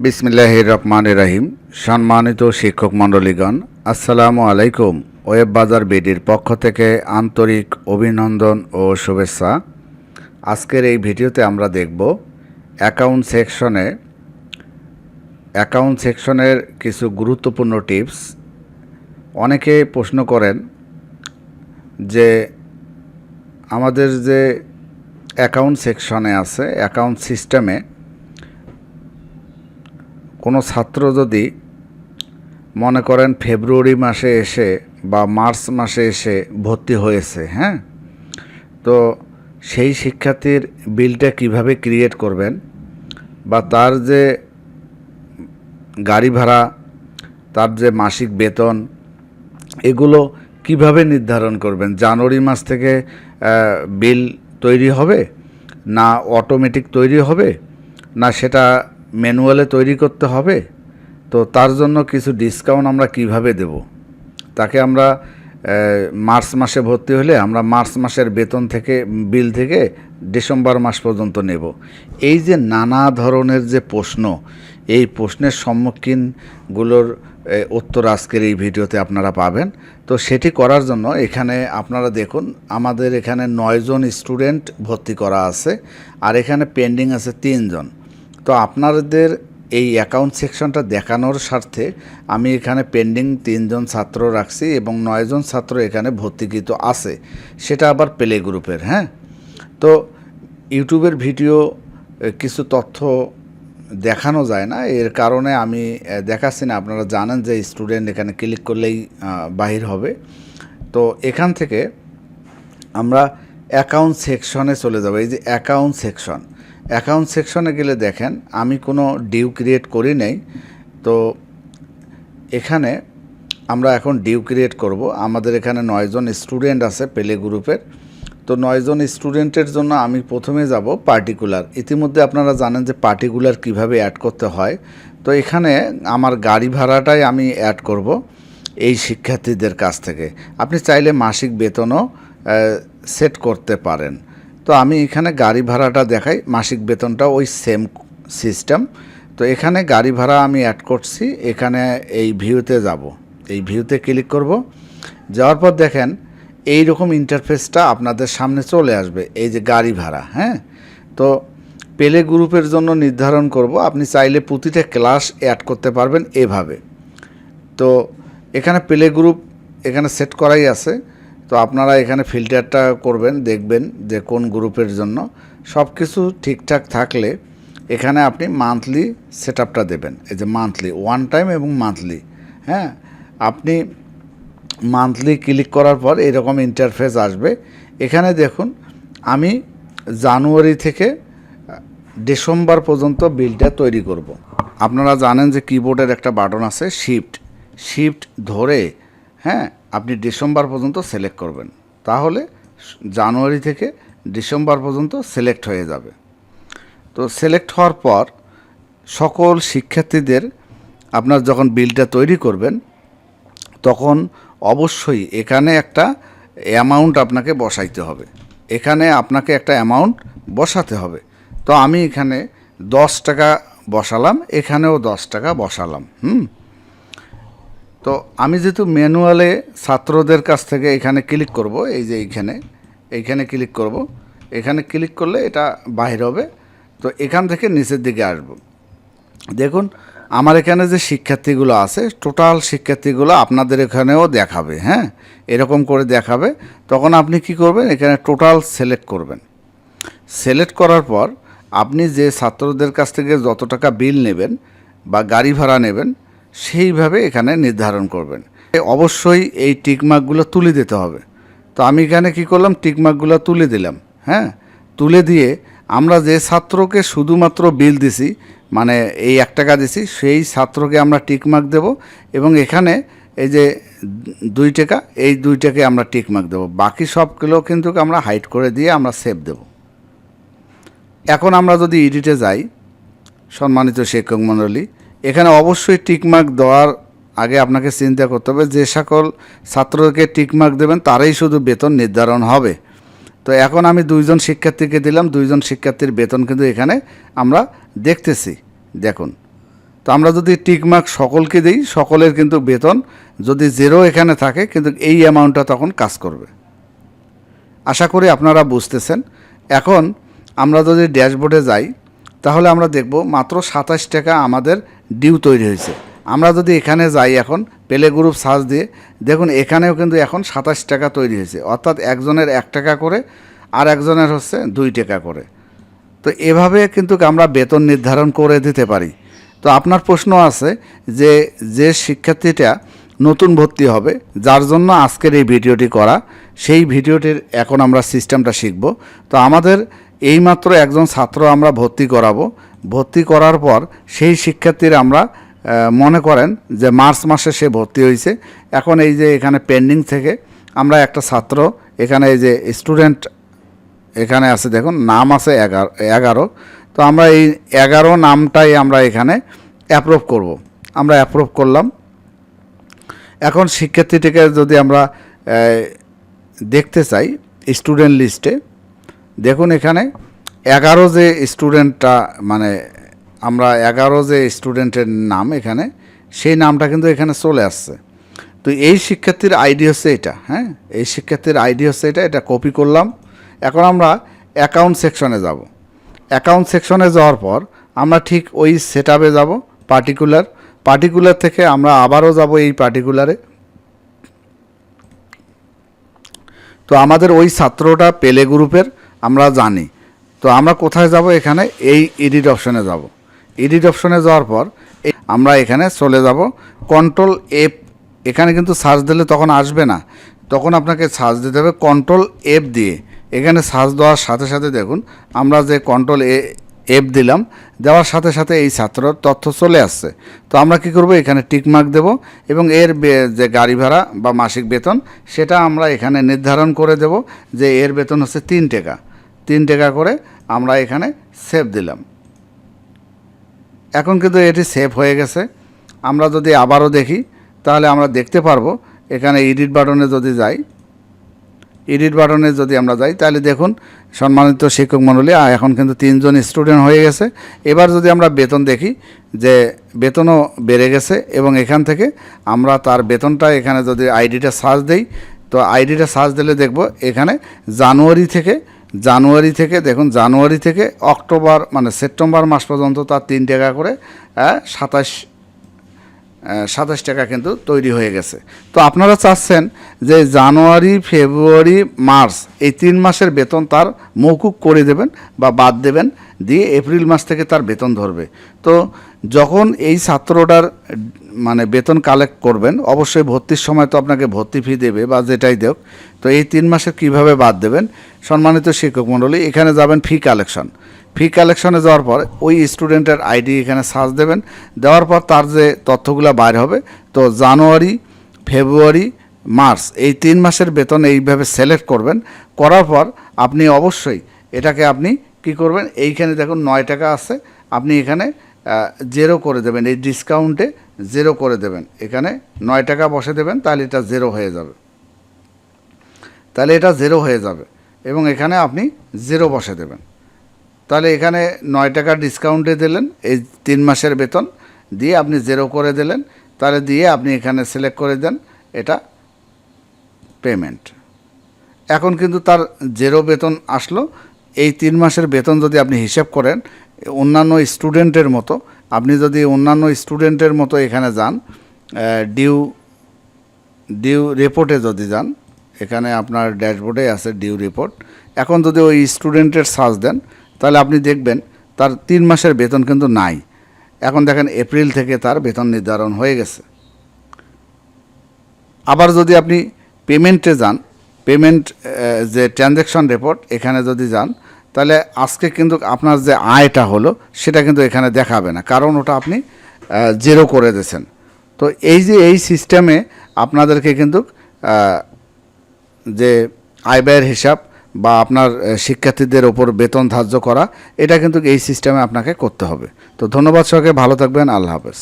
বিসমিল্লাহির রহমানির রহিম। সম্মানিত শিক্ষক মণ্ডলীগণ, আসসালামু আলাইকুম। ওয়েব বাজার বিডির পক্ষ থেকে আন্তরিক অভিনন্দন ও শুভেচ্ছা। আজকের এই ভিডিওতে আমরা দেখব অ্যাকাউন্ট সেকশনের কিছু গুরুত্বপূর্ণ টিপস। অনেকে প্রশ্ন করেন যে আমাদের যে অ্যাকাউন্ট সেকশনে আছে, অ্যাকাউন্ট সিস্টেমে কোনো ছাত্র যদি মনে করেন ফেব্রুয়ারি মাসে এসে বা মার্চ মাসে এসে ভর্তি হয়েছে, তো সেই শিক্ষার্থীর বিলটা কিভাবে ক্রিয়েট করবেন বা তার যে গাড়ি ভাড়া, তার যে মাসিক বেতন, এগুলো কিভাবে নির্ধারণ করবেন। জানুয়ারি মাস থেকে বিল তৈরি হবে, না অটোমেটিক তৈরি হবে, না সেটা ম্যানুয়ালে তৈরি করতে হবে। তো তার জন্য কিছু ডিসকাউন্ট আমরা কিভাবে দেব। তাকে আমরা মার্চ মাসে ভর্তি হলে আমরা মার্চ মাসের বেতন থেকে, বিল থেকে ডিসেম্বর মাস পর্যন্ত নেব। এই যে নানা ধরনের যে প্রশ্ন, এই প্রশ্নের সম্মুখীনগুলোর উত্তর আজকের এই ভিডিওতে আপনারা পাবেন। তো সেটি করার জন্য এখানে আপনারা দেখুন, আমাদের এখানে 9 জন স্টুডেন্ট ভর্তি করা আছে, আর এখানে পেন্ডিং আছে 3 জন। তো আপনাদের এই অ্যাকাউন্ট সেকশনটা দেখানোর স্বার্থে আমি এখানে পেন্ডিং 3 জন ছাত্র রাখছি এবং 9 জন ছাত্র এখানে ভর্তিকৃত আছে, সেটা আবার প্লে গ্রুপের। তো ইউটিউবের ভিডিও কিছু তথ্য দেখানো যায় না, এর কারণে আমি দেখাচ্ছি না। আপনারা জানেন যে স্টুডেন্ট এখানে ক্লিক করলেই বাহির হবে। তো এখান থেকে আমরা অ্যাকাউন্ট সেকশনে চলে যাব। এই যে অ্যাকাউন্ট সেকশনে গেলে দেখেন আমি কোনো ডিউ ক্রিয়েট করি নাই। তো এখানে আমরা এখন ডিউ ক্রিয়েট করব। আমাদের এখানে 9 জন স্টুডেন্ট আছে প্লে গ্রুপের। তো 9 জন স্টুডেন্টের জন্য আমি প্রথমে যাব পার্টিকুলার। ইতিমধ্যে আপনারা জানেন যে পার্টিকুলার কিভাবে অ্যাড করতে হয়। তো এখানে আমার গাড়ি ভাড়াটাই আমি অ্যাড করব এই শিক্ষার্থীদের কাছ থেকে। আপনি চাইলে মাসিক বেতনও সেট করতে পারেন। তো আমি এখানে গাড়ি ভাড়াটা দেখাই, মাসিক বেতনটা ওই সেম সিস্টেম। তো এখানে গাড়ি ভাড়া আমি অ্যাড করছি। এখানে এই ভিউতে যাব, এই ভিউতে ক্লিক করব। যাওয়ার পর দেখেন এই রকম ইন্টারফেসটা আপনাদের সামনে চলে আসবে। এই যে গাড়ি ভাড়া, তো প্লে গ্রুপের জন্য নির্ধারণ করব। আপনি চাইলে প্রতিটা ক্লাস অ্যাড করতে পারবেন এভাবে। তো এখানে প্লে গ্রুপ এখানে সেট করাই আছে। তো আপনারা এখানে ফিল্টারটা করবেন, দেখবেন যে কোন গ্রুপের জন্য। সব কিছু ঠিকঠাক থাকলে এখানে আপনি মান্থলি সেট আপটা দেবেন। এই যে মান্থলি, ওয়ান টাইম এবং মান্থলি। আপনি মান্থলি ক্লিক করার পর এরকম ইন্টারফেস আসবে। এখানে দেখুন আমি জানুয়ারি থেকে ডিসেম্বর পর্যন্ত বিলটা তৈরি করব। আপনারা জানেন যে কিবোর্ডের একটা বাটন আছে শিফট ধরে আপনি ডিসেম্বর পর্যন্ত সিলেক্ট করবেন, তাহলে জানুয়ারি থেকে ডিসেম্বর পর্যন্ত সিলেক্ট হয়ে যাবে। তো সিলেক্ট হওয়ার পর সকল শিক্ষার্থীদের আপনার যখন বিলটা তৈরি করবেন তখন অবশ্যই এখানে একটা অ্যামাউন্ট আপনাকে বসাইতে হবে। এখানে আপনাকে একটা অ্যামাউন্ট বসাতে হবে। তো আমি এখানে 10 টাকা বসালাম, এখানেও 10 টাকা বসালাম। তো আমি যেহেতু ম্যানুয়ালে ছাত্রদের কাছ থেকে এখানে ক্লিক করব, এই যে এইখানে ক্লিক করব। এখানে ক্লিক করলে এটা বাহির হবে। তো এখান থেকে নিচের দিকে আসব। দেখুন আমার এখানে যে শিক্ষার্থীগুলো আছে, টোটাল শিক্ষার্থীগুলো আপনাদের এখানেও দেখাবে। এরকম করে দেখাবে। তখন আপনি কি করবেন, এখানে টোটাল সিলেক্ট করবেন। সিলেক্ট করার পর আপনি যে ছাত্রদের কাছ থেকে যত টাকা বিল নেবেন বা গাড়ি ভাড়া নেবেন সেইভাবে এখানে নির্ধারণ করবেন। অবশ্যই এই টিকমার্কগুলো তুলে দিতে হবে। তো আমি এখানে কি করলাম, টিকমার্কগুলো তুলে দিলাম। তুলে দিয়ে আমরা যে ছাত্রকে শুধুমাত্র বিল দিছি, মানে এই 1 টাকা দিছি, সেই ছাত্রকে আমরা টিকমার্ক দেব এবং এখানে এই যে 2 টাকা, এই 2 টাকে আমরা টিকমার্ক দেব। বাকি সবগুলো কিন্তু আমরা হাইড করে দিয়ে আমরা সেভ দেব। এখন আমরা যদি এডিটে যাই, সম্মানিত শিক্ষক মণ্ডলী, এখানে অবশ্যই টিকমার্ক দেওয়ার আগে আপনাকে চিন্তা করতে হবে যে সকল ছাত্রকে টিকমার্ক দেবেন তারাই শুধু বেতন নির্ধারণ হবে। তো এখন আমি 2 জন শিক্ষার্থীকে দিলাম, 2 জন শিক্ষার্থীর বেতন কিন্তু এখানে আমরা দেখতেছি। দেখুন তো আমরা যদি টিকমার্ক সকলকে দিই, সকলের কিন্তু বেতন যদি 0 এখানে থাকে কিন্তু এই অ্যামাউন্টটা তখন কাজ করবে। আশা করি আপনারা বুঝতেছেন। এখন আমরা যদি ড্যাশবোর্ডে যাই তাহলে আমরা দেখব মাত্র 27 টাকা আমাদের ডিউ তৈরি হয়েছে। আমরা যদি এখানে যাই এখন প্লে গ্রুপ সার্চ দিয়ে দেখুন এখানেও কিন্তু এখন 27 টাকা তৈরি হয়েছে, অর্থাৎ একজনের 1 টাকা করে আর একজনের হচ্ছে 2 টাকা করে। তো এভাবে কিন্তু আমরা বেতন নির্ধারণ করে দিতে পারি। তো আপনার প্রশ্ন আছে যে শিক্ষার্থীটা নতুন ভর্তি হবে, যার জন্য আজকের এই ভিডিওটি করা, সেই ভিডিওটির এখন আমরা সিস্টেমটা শিখব। তো আমাদের এইমাত্র একজন ছাত্র আমরা ভর্তি করাবো। ভর্তি করার পর সেই শিক্ষার্থীর আমরা মনে করেন যে মার্চ মাসে সে ভর্তি হয়েছে। এখন এই যে এখানে পেন্ডিং থেকে আমরা একটা ছাত্র এখানে এই যে স্টুডেন্ট এখানে আছে, দেখুন নাম আছে 11। তো আমরা এই 11 নামটাই আমরা এখানে অ্যাপ্রুভ করব। আমরা অ্যাপ্রুভ করলাম। এখন শিক্ষার্থীটিকে যদি আমরা দেখতে চাই স্টুডেন্ট লিস্টে, দেখুন এখানে 11 যে স্টুডেন্টটা মানে আমরা 11 যে স্টুডেন্টের নাম এখানে, সেই নামটা কিন্তু এখানে চলে আসছে। তো এই শিক্ষার্থীর আইডি হচ্ছে এটা, হ্যাঁ, এই শিক্ষার্থীর আইডি হচ্ছে এটা কপি করলাম। এখন আমরা অ্যাকাউন্ট সেকশনে যাব। অ্যাকাউন্ট সেকশনে যাওয়ার পর আমরা ঠিক ওই সেটআপে যাব, পার্টিকুলার থেকে আমরা আবারও যাব এই পার্টিকুলারে। তো আমাদের ওই ছাত্রটা প্লে গ্রুপের আমরা জানি। তো আমরা কোথায় যাব? এখানে এই এডিট অপশনে যাব। এডিট অপশনে যাওয়ার পর আমরা এখানে চলে যাব কন্ট্রোল F। এখানে কিন্তু সার্চ দিলে তখন আসবে না, তখন আপনাকে সার্চ দিতে হবে কন্ট্রোল F দিয়ে। এখানে সার্চ দেওয়ার সাথে সাথে দেখুন আমরা যে কন্ট্রোল F দিলাম, দেওয়ার সাথে সাথে এই ছাত্রর তথ্য চলে আসছে। তো আমরা কি করব? এখানে টিকমার্ক দেব এবং এর যে গাড়ি ভাড়া বা মাসিক বেতন সেটা আমরা এখানে নির্ধারণ করে দেব যে এর বেতন হচ্ছে 3 টাকা। 3 টাকা করে আমরা এখানে সেভ দিলাম। এখন কিন্তু এটি সেভ হয়ে গেছে। আমরা যদি আবারও দেখি তাহলে আমরা দেখতে পারবো এখানে এডিট বাটনে যদি যাই, এডিট বাটনে যদি আমরা যাই তাহলে দেখুন সম্মানিত শিক্ষক মণ্ডলী এখন কিন্তু 3 জন স্টুডেন্ট হয়ে গেছে। এবার যদি আমরা বেতন দেখি যে বেতনও বেড়ে গেছে এবং এখান থেকে আমরা তার বেতনটা এখানে যদি আইডিটা সার্চ দেই, তো আইডিটা সার্চ দিলে দেখব এখানে জানুয়ারি থেকে দেখুন জানুয়ারি থেকে অক্টোবর মানে সেপ্টেম্বর মাস পর্যন্ত তার 3 টাকা করে 27 টাকা কিন্তু তৈরি হয়ে গেছে। তো আপনারা চাচ্ছেন যে জানুয়ারি, ফেব্রুয়ারি, মার্চ এই 3 মাসের বেতন তার মৌকুব করে দেবেন বা বাদ দেবেন, দিয়ে এপ্রিল মাস থেকে তার বেতন ধরবে। তো যখন এই ছাত্রটার মানে বেতন কালেক্ট করবেন, অবশ্যই ভর্তির সময় তো আপনাকে ভর্তি ফি দেবে বা যেটাই দেখ। তো এই 3 মাসের কীভাবে বাদ দেবেন? সম্মানিত শিক্ষক মণ্ডলী এখানে যাবেন ফি কালেকশনে যাওয়ার পর ওই স্টুডেন্টের আইডি এখানে সার্চ দেবেন, দেওয়ার পর তার যে তথ্যগুলো বাইর হবে, তো জানুয়ারি, ফেব্রুয়ারি, মার্চ এই 3 মাসের বেতন এইভাবে সিলেক্ট করবেন। করার পর আপনি অবশ্যই এটাকে আপনি কি করবেন? এইখানে দেখুন 9 টাকা আছে, আপনি এখানে 0 করে দেবেন, এই ডিসকাউন্টে 0 করে দেবেন। এখানে 9 টাকা বসে দেবেন, তাহলে এটা 0 হয়ে যাবে, এবং এখানে আপনি 0 বসে দেবেন। তাহলে এখানে 9 টাকা ডিসকাউন্টে দিলেন, এই 3 মাসের বেতন দিয়ে আপনি 0 করে দিলেন, তাহলে দিয়ে আপনি এখানে সিলেক্ট করে দেন এটা পেমেন্ট। এখন কিন্তু তার 0 বেতন আসলো। এই 3 মাসের বেতন যদি আপনি হিসাব করেন অন্যান্য স্টুডেন্টের মতো, আপনি যদি অন্যান্য স্টুডেন্টের মতো এখানে যান ডিউ রিপোর্টে যদি যান, এখানে আপনার ড্যাশবোর্ডে আছে ডিউ রিপোর্ট। এখন যদি ওই স্টুডেন্টের সার্চ দেন তাহলে আপনি দেখবেন তার 3 মাসের বেতন কিন্তু নাই। এখন দেখেন এপ্রিল থেকে তার বেতন নির্ধারণ হয়ে গেছে। আবার যদি আপনি পেমেন্টে যান, যে ট্রানজ্যাকশন রিপোর্ট এখানে যদি যান, তাহলে আজকে কিন্তু আপনার যে আয়টা হলো সেটা কিন্তু এখানে দেখাবে না, কারণ ওটা আপনি 0 করে দিয়েছেন। তো এই সিস্টেমে আপনাদেরকে কিন্তু যে আয় ব্যয়ের হিসাব বা আপনার শিক্ষার্থীদের ওপর বেতন ধার্য করা, এটা কিন্তু এই সিস্টেমে আপনাকে করতে হবে। তো ধন্যবাদ সবাইকে, ভালো থাকবেন, আল্লাহ হাফেজ।